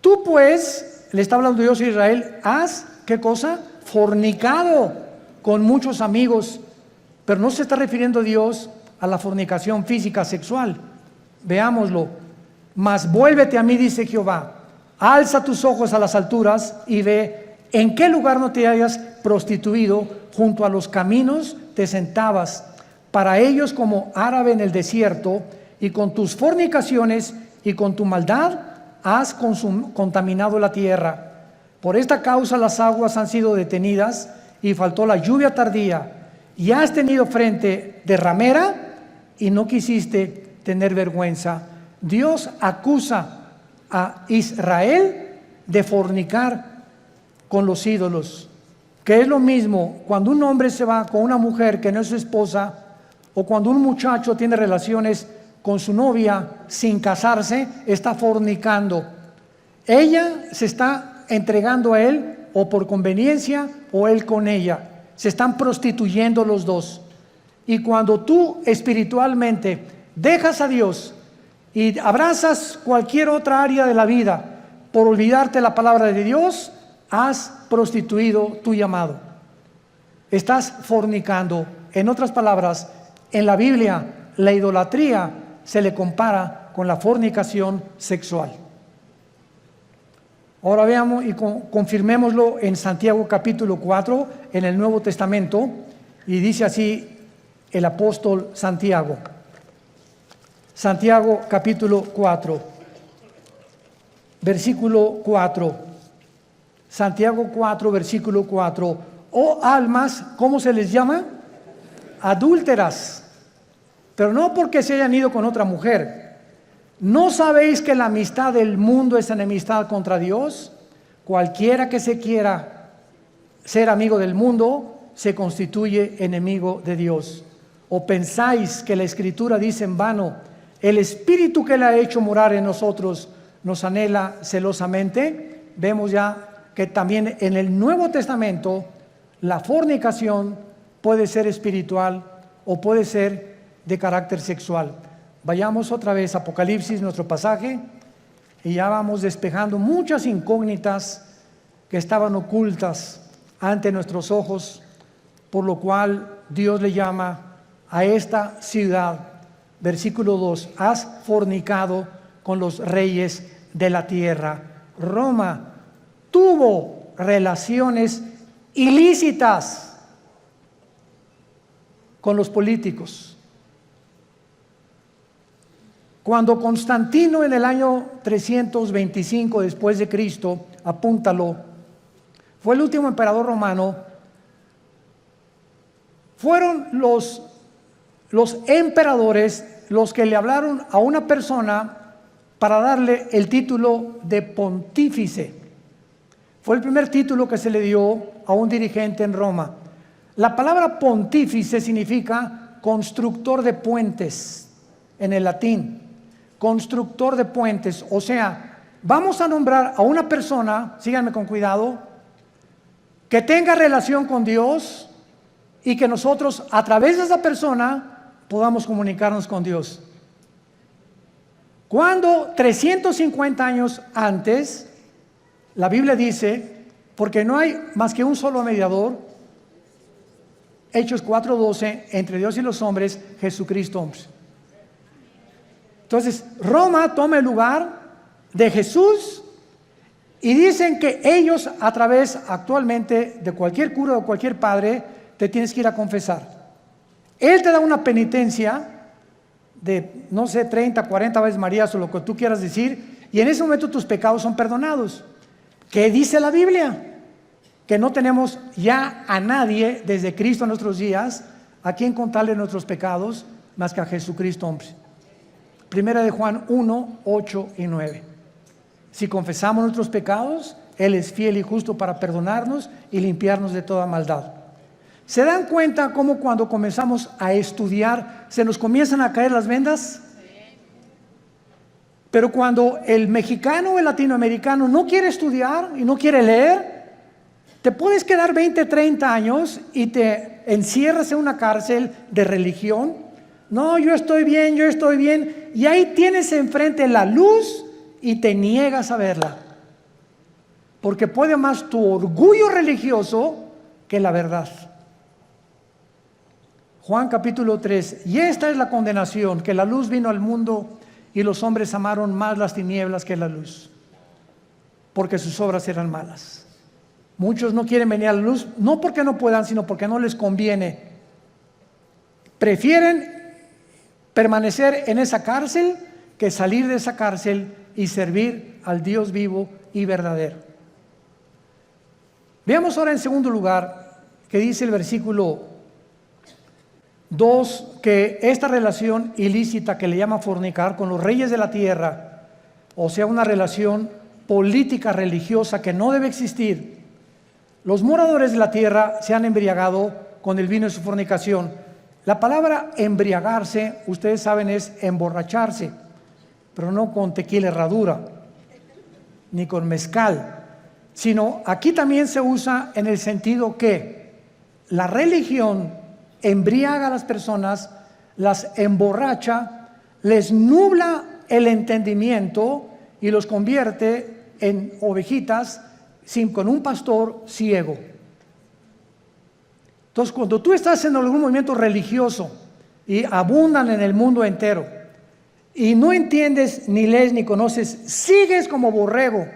S1: Tú pues, le está hablando Dios a Israel, has, ¿qué cosa? Fornicado con muchos amigos. Pero no se está refiriendo Dios a la fornicación física sexual. Veámoslo. Mas vuélvete a mí, dice Jehová, alza tus ojos a las alturas y ve en qué lugar no te hayas prostituido, junto a los caminos te sentabas, para ellos como árabe en el desierto, y con tus fornicaciones y con tu maldad has contaminado la tierra. Por esta causa las aguas han sido detenidas y faltó la lluvia tardía, y has tenido frente de ramera y no quisiste tener vergüenza. Dios acusa a Israel de fornicar con los ídolos, que es lo mismo cuando un hombre se va con una mujer que no es su esposa, o cuando un muchacho tiene relaciones con su novia sin casarse, está fornicando. Ella se está entregando a él o por conveniencia, o él con ella. Se están prostituyendo los dos. Y cuando tú espiritualmente dejas a Dios y abrazas cualquier otra área de la vida por olvidarte la palabra de Dios, has prostituido tu llamado. Estás fornicando. En otras palabras, en la Biblia, la idolatría se le compara con la fornicación sexual. Ahora veamos y confirmémoslo en Santiago capítulo 4, en el Nuevo Testamento, y dice así el apóstol Santiago. Santiago capítulo 4, versículo 4. Santiago 4, versículo 4. Oh almas, ¿cómo se les llama? Adúlteras, pero no porque se hayan ido con otra mujer. ¿No sabéis que la amistad del mundo es enemistad contra Dios? Cualquiera que se quiera ser amigo del mundo se constituye enemigo de Dios. ¿O pensáis que la Escritura dice en vano, el Espíritu que le ha hecho morar en nosotros nos anhela celosamente? Vemos ya que también en el Nuevo Testamento la fornicación puede ser espiritual o puede ser de carácter sexual. Vayamos otra vez a Apocalipsis, nuestro pasaje, y ya vamos despejando muchas incógnitas que estaban ocultas ante nuestros ojos, por lo cual Dios le llama a esta ciudad, versículo 2, has fornicado con los reyes de la tierra. Roma tuvo relaciones ilícitas con los políticos. Cuando Constantino en el año 325 después de Cristo, apúntalo, fue el último emperador romano, fueron los emperadores los que le hablaron a una persona para darle el título de pontífice. Fue el primer título que se le dio a un dirigente en Roma. La palabra pontífice significa constructor de puentes en el latín. Constructor de puentes, o sea, vamos a nombrar a una persona, síganme con cuidado, que tenga relación con Dios y que nosotros a través de esa persona podamos comunicarnos con Dios. Cuando 350 años antes, la Biblia dice, porque no hay más que un solo mediador, Hechos 4:12, entre Dios y los hombres, Jesucristo hombre. Entonces, Roma toma el lugar de Jesús y dicen que ellos a través actualmente de cualquier cura o cualquier padre te tienes que ir a confesar. Él te da una penitencia de, no sé, 30, 40 veces Marías o lo que tú quieras decir, y en ese momento tus pecados son perdonados. ¿Qué dice la Biblia? Que no tenemos ya a nadie desde Cristo a nuestros días a quien contarle nuestros pecados más que a Jesucristo hombre. Primera de Juan 1, 8 y 9. Si confesamos nuestros pecados, Él es fiel y justo para perdonarnos y limpiarnos de toda maldad. ¿Se dan cuenta cómo cuando comenzamos a estudiar se nos comienzan a caer las vendas? Pero cuando el mexicano o el latinoamericano no quiere estudiar y no quiere leer, te puedes quedar 20, 30 años y te encierras en una cárcel de religión. No, yo estoy bien, y ahí tienes enfrente la luz y te niegas a verla. Porque puede más tu orgullo religioso que la verdad. Juan capítulo 3, y esta es la condenación, que la luz vino al mundo y los hombres amaron más las tinieblas que la luz, porque sus obras eran malas. Muchos no quieren venir a la luz, no porque no puedan, sino porque no les conviene. Prefieren permanecer en esa cárcel que salir de esa cárcel y servir al Dios vivo y verdadero. Veamos ahora en segundo lugar que dice el versículo 2, que esta relación ilícita que le llama fornicar con los reyes de la tierra, o sea, una relación política religiosa que no debe existir. Los moradores de la tierra se han embriagado con el vino de su fornicación. La palabra embriagarse, ustedes saben, es emborracharse, pero no con tequila herradura, ni con mezcal, sino aquí también se usa en el sentido que la religión embriaga a las personas, las emborracha, les nubla el entendimiento y los convierte en ovejitas con un pastor ciego. Entonces, cuando tú estás en algún movimiento religioso y abundan en el mundo entero y no entiendes, ni lees, ni conoces, sigues como borrego,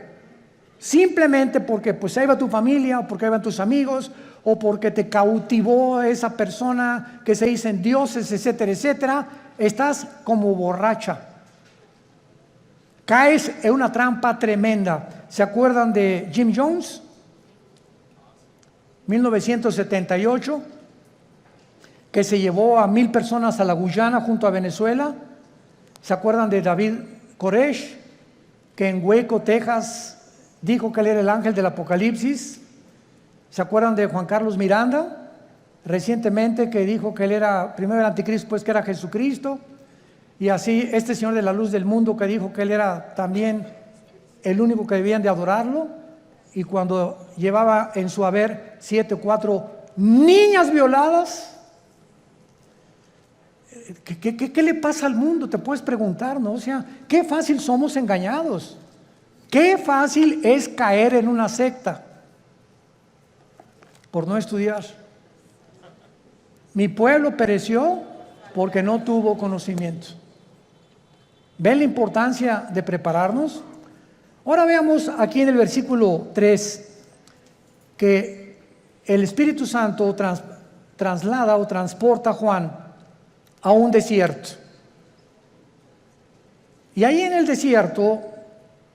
S1: simplemente porque pues ahí va tu familia, o porque ahí van tus amigos, o porque te cautivó esa persona que se dicen dioses, etcétera, etcétera, estás como borracha. Caes en una trampa tremenda. ¿Se acuerdan de Jim Jones? 1978, que se llevó a 1,000 personas a la Guyana junto a Venezuela. ¿Se acuerdan de David Koresh, que en Waco, Texas, dijo que él era el ángel del Apocalipsis? ¿Se acuerdan de Juan Carlos Miranda, recientemente, que dijo que él era primero el anticristo, pues que era Jesucristo? Y así este señor de la luz del mundo, que dijo que él era también el único que debían de adorarlo, y cuando llevaba en su haber 7 o 4 niñas violadas. ¿Qué le pasa al mundo? Te puedes preguntar, ¿no? O sea, qué fácil somos engañados, qué fácil es caer en una secta por no estudiar. Mi pueblo pereció porque no tuvo conocimiento. ¿Ven la importancia de prepararnos? Ahora veamos aquí en el versículo 3 que el Espíritu Santo traslada o transporta a Juan a un desierto. Y ahí en el desierto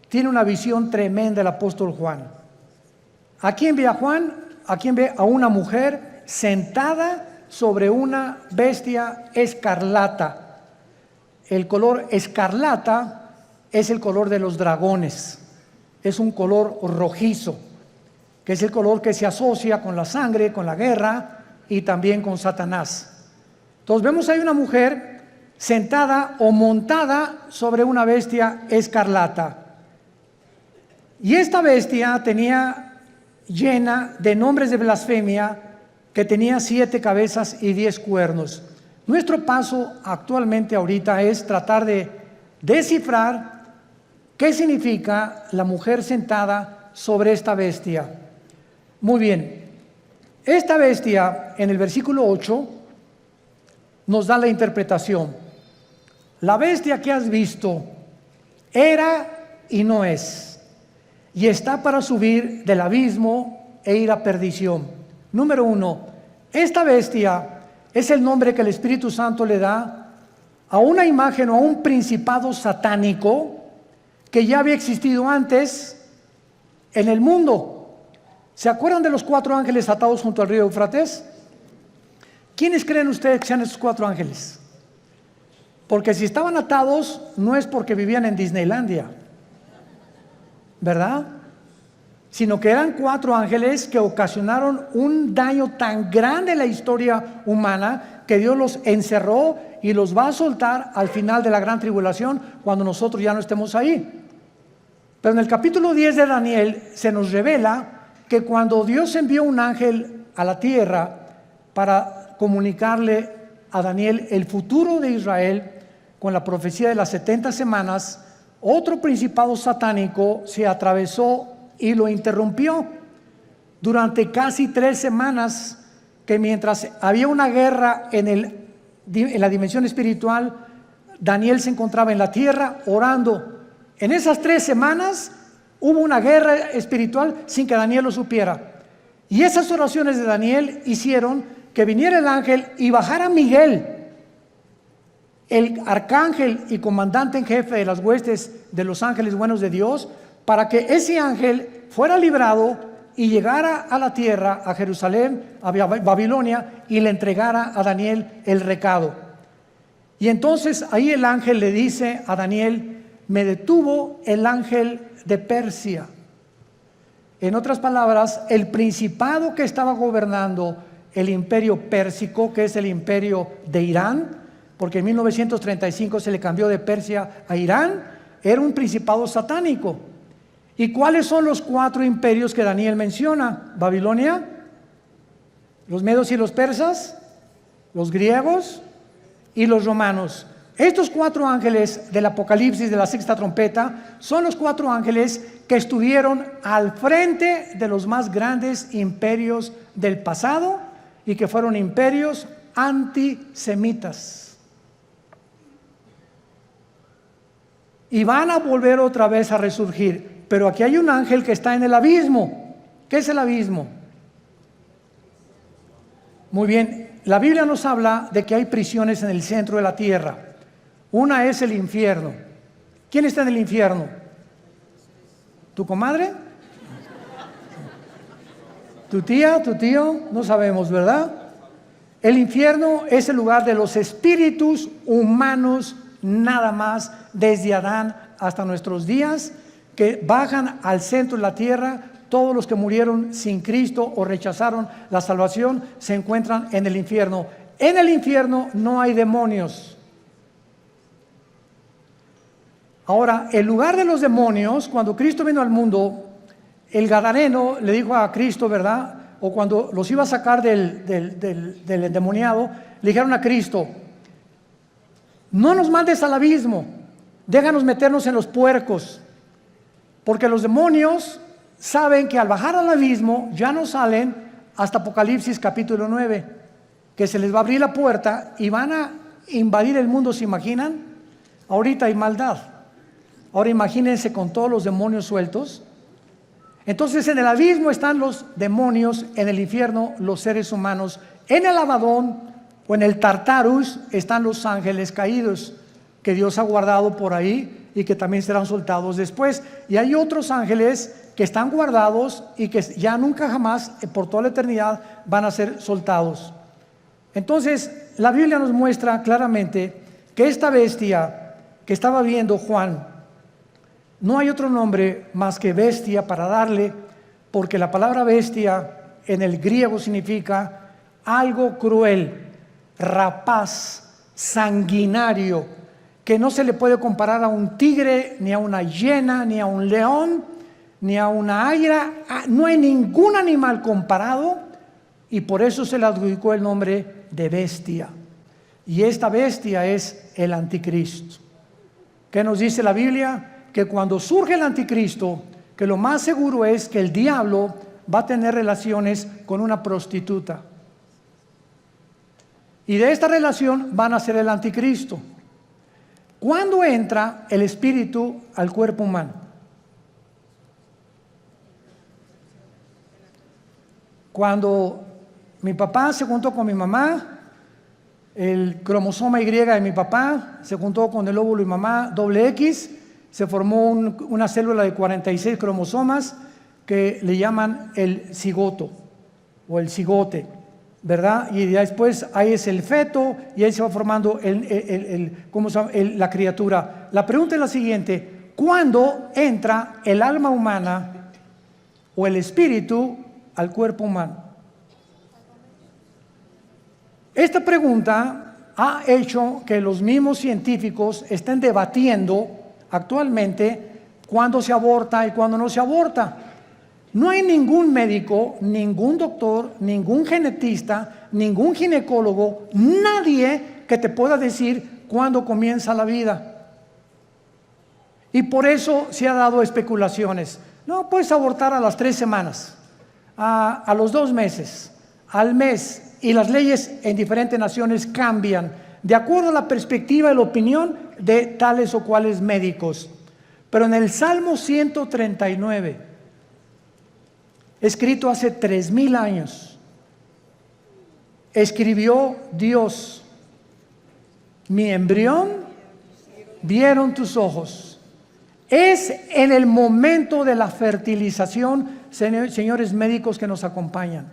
S1: tiene una visión tremenda el apóstol Juan. ¿A quién ve a Juan? ¿A quién ve? A una mujer sentada sobre una bestia escarlata. El color escarlata es el color de los dragones. Es un color rojizo, que es el color que se asocia con la sangre, con la guerra y también con Satanás. Entonces vemos ahí una mujer sentada o montada sobre una bestia escarlata. Y esta bestia tenía llena de nombres de blasfemia, que tenía 7 cabezas y 10 cuernos. Nuestro paso actualmente ahorita es tratar de descifrar qué significa la mujer sentada sobre esta bestia. Muy bien, esta bestia en el versículo 8 nos da la interpretación. La bestia que has visto era y no es, y está para subir del abismo e ir a perdición. Número 1, esta bestia es el nombre que el Espíritu Santo le da a una imagen o a un principado satánico que ya había existido antes en el mundo. ¿Se acuerdan de los 4 ángeles atados junto al río Éufrates? ¿Quiénes creen ustedes que sean esos 4 ángeles? Porque si estaban atados no es porque vivían en Disneylandia. ¿verdad? Sino que eran 4 ángeles que ocasionaron un daño tan grande en la historia humana que Dios los encerró y los va a soltar al final de la gran tribulación cuando nosotros ya no estemos ahí. Pero en el capítulo 10 de Daniel se nos revela que cuando Dios envió un ángel a la tierra para comunicarle a Daniel el futuro de Israel con la profecía de las 70 semanas, otro principado satánico se atravesó y lo interrumpió durante casi 3 semanas, que mientras había una guerra en la dimensión espiritual, Daniel se encontraba en la tierra orando. En esas 3 semanas hubo una guerra espiritual sin que Daniel lo supiera. Y esas oraciones de Daniel hicieron que viniera el ángel y bajara Miguel, el arcángel y comandante en jefe de las huestes de los ángeles buenos de Dios, para que ese ángel fuera librado y llegara a la tierra, a Jerusalén, a Babilonia, y le entregara a Daniel el recado. Y entonces ahí el ángel le dice a Daniel: me detuvo el ángel de Persia. En otras palabras, el principado que estaba gobernando el imperio pérsico, que es el imperio de Irán, porque en 1935 se le cambió de Persia a Irán, era un principado satánico. ¿Y cuáles son los 4 imperios que Daniel menciona? Babilonia, los medos y los persas, los griegos y los romanos. Estos 4 ángeles del Apocalipsis de la 6ª trompeta son los 4 ángeles que estuvieron al frente de los más grandes imperios del pasado y que fueron imperios antisemitas. Y van a volver otra vez a resurgir. Pero aquí hay un ángel que está en el abismo. ¿Qué es el abismo? Muy bien, la Biblia nos habla de que hay prisiones en el centro de la tierra. Una es el infierno. ¿Quién está en el infierno? ¿Tu comadre? ¿Tu tía? ¿Tu tío? No sabemos, ¿verdad? El infierno es el lugar de los espíritus humanos, nada más, desde Adán hasta nuestros días, que bajan al centro de la tierra. Todos los que murieron sin Cristo o rechazaron la salvación se encuentran en el infierno. En el infierno no hay demonios. Ahora, el lugar de los demonios, cuando Cristo vino al mundo, el gadareno le dijo a Cristo, ¿verdad? O cuando los iba a sacar del endemoniado, le dijeron a Cristo: no nos mandes al abismo, déjanos meternos en los puercos, porque los demonios saben que al bajar al abismo ya no salen hasta Apocalipsis capítulo 9, que se les va a abrir la puerta y van a invadir el mundo. ¿Se imaginan? Ahorita hay maldad. Ahora imagínense con todos los demonios sueltos. Entonces en el abismo están los demonios, en el infierno los seres humanos, en el Abadón o en el Tartarus están los ángeles caídos que Dios ha guardado por ahí y que también serán soltados después. Y hay otros ángeles que están guardados y que ya nunca jamás, por toda la eternidad, van a ser soltados. Entonces la Biblia nos muestra claramente que esta bestia que estaba viendo Juan, no hay otro nombre más que bestia para darle, porque la palabra bestia en el griego significa algo cruel, rapaz, sanguinario, que no se le puede comparar a un tigre, ni a una hiena, ni a un león, ni a una águila. No hay ningún animal comparado, y por eso se le adjudicó el nombre de bestia. Y esta bestia es el anticristo. ¿Qué nos dice la Biblia? Que cuando surge el anticristo, que lo más seguro es que el diablo va a tener relaciones con una prostituta. Y de esta relación van a ser el anticristo. ¿Cuándo entra el espíritu al cuerpo humano? Cuando mi papá se juntó con mi mamá, el cromosoma Y de mi papá se juntó con el óvulo de mi mamá, doble X, se formó una célula de 46 cromosomas que le llaman el cigoto o el cigote, ¿verdad? Y después ahí es el feto y ahí se va formando la criatura. La pregunta es la siguiente: ¿cuándo entra el alma humana o el espíritu al cuerpo humano? Esta pregunta ha hecho que los mismos científicos estén debatiendo actualmente cuándo se aborta y cuándo no se aborta. No hay ningún médico, ningún doctor, ningún genetista, ningún ginecólogo, nadie que te pueda decir cuándo comienza la vida. Y por eso se ha dado especulaciones. No, puedes abortar a las 3 semanas, a los 2 meses, al mes. Y las leyes en diferentes naciones cambian de acuerdo a la perspectiva y la opinión de tales o cuales médicos. Pero en el Salmo 139, escrito hace 3000 años, escribió Dios: mi embrión vieron tus ojos. Es en el momento de la fertilización, señores médicos que nos acompañan.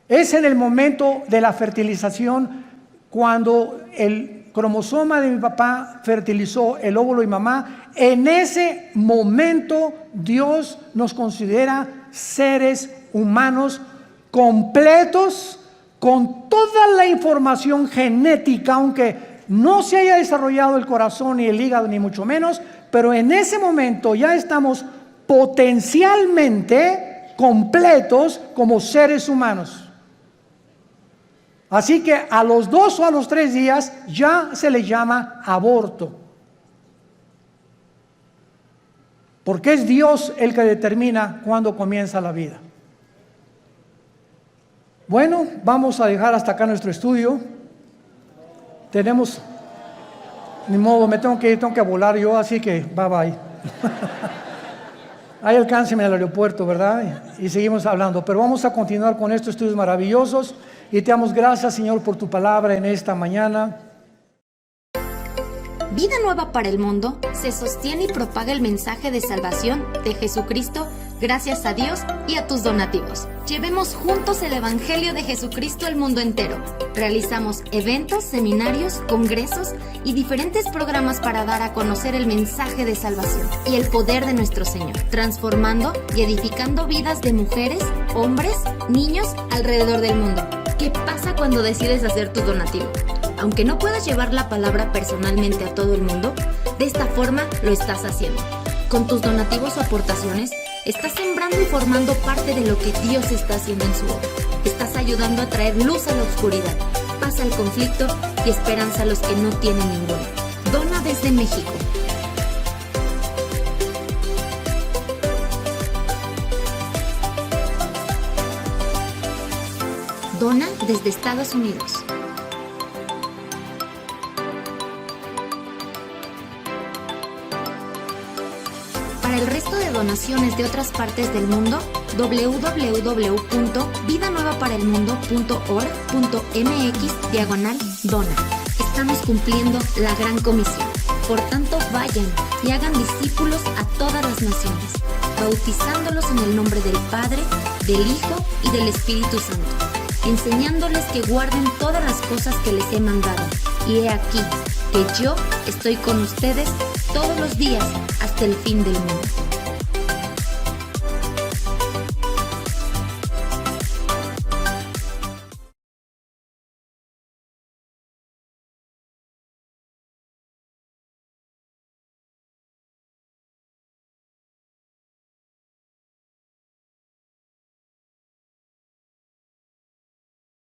S1: Es en el momento de la fertilización cuando el cromosoma de mi papá fertilizó el óvulo de mi mamá. En ese momento Dios nos considera seres humanos completos, con toda la información genética, aunque no se haya desarrollado el corazón ni el hígado ni mucho menos, pero en ese momento ya estamos potencialmente completos como seres humanos. Así que a los 2 o a los 3 días ya se le llama aborto. Porque es Dios el que determina cuándo comienza la vida. Bueno, vamos a dejar hasta acá nuestro estudio. Tenemos, ni modo, me tengo que ir, tengo que volar yo, así que bye bye. Ahí alcánceme al aeropuerto, ¿verdad? Y seguimos hablando, pero vamos a continuar con estos estudios maravillosos. Y te damos gracias, Señor, por tu palabra en esta mañana.
S2: Vida Nueva para el Mundo se sostiene y propaga el mensaje de salvación de Jesucristo gracias a Dios y a tus donativos. Llevemos juntos el Evangelio de Jesucristo al mundo entero. Realizamos eventos, seminarios, congresos y diferentes programas para dar a conocer el mensaje de salvación y el poder de nuestro Señor, transformando y edificando vidas de mujeres, hombres, niños alrededor del mundo. ¿Qué pasa cuando decides hacer tu donativo? Aunque no puedas llevar la palabra personalmente a todo el mundo, de esta forma lo estás haciendo. Con tus donativos o aportaciones, estás sembrando y formando parte de lo que Dios está haciendo en su obra. Estás ayudando a traer luz a la oscuridad, paz al conflicto y esperanza a los que no tienen ninguna. Dona desde México. Dona desde Estados Unidos. Para el resto de donaciones de otras partes del mundo, www.vidanuevaparaelmundo.org.mx/dona. Estamos cumpliendo la gran comisión. Por tanto, vayan y hagan discípulos a todas las naciones, bautizándolos en el nombre del Padre, del Hijo y del Espíritu Santo, enseñándoles que guarden todas las cosas que les he mandado. Y he aquí que yo estoy con ustedes todos los días hasta el fin del mundo.